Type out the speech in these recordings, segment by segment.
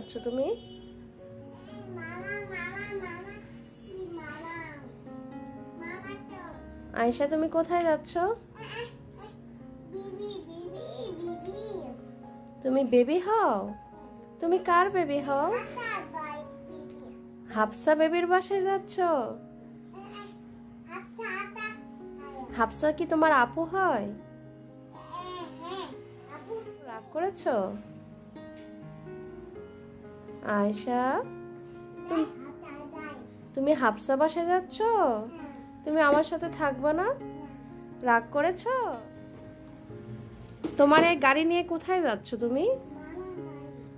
যাচ্ছ তুমি? আয়েশা তুমি কোথায় যাচ্ছ? তুমি বেবি হও? তুমি কার বেবি হও? হাফসা বেবির বাসায় যাচ্ছ? হাফসা কি তোমার আপু হয়? রাগ করেছো? আয়েশা তুমি হাফসা বাসায় যাচ্ছ? তুমি আমার সাথে থাকবে না? রাগ করেছো? তোমার এই গাড়ি নিয়ে কোথায় যাচ্ছ তুমি?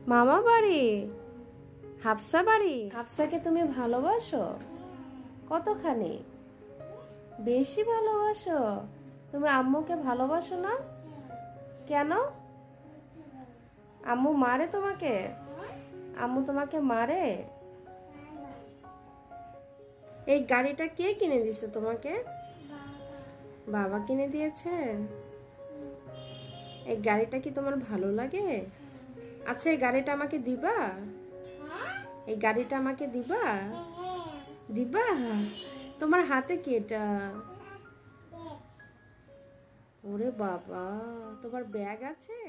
মামা বাড়ি? হাফসা বাড়ি? হাফসাকে তুমি ভালোবাসো? কতখানি? বেশি ভালোবাসো? তুমি আম্মুকে ভালোবাসো না কেন? আম্মু মারে তোমাকে? আম্মু তোমাকে মারে? এই গাড়িটা কে কিনে দিছে তোমাকে? বাবা কিনে দিয়েছে? এই গাড়িটা কি তোমার ভালো লাগে? আচ্ছা, এই গাড়িটা আমাকে দিবা? এই গাড়িটা আমাকে দিবা? দিবা? তোমার হাতে কি এটা? ওরে বাবা, তোমার ব্যাগ আছে?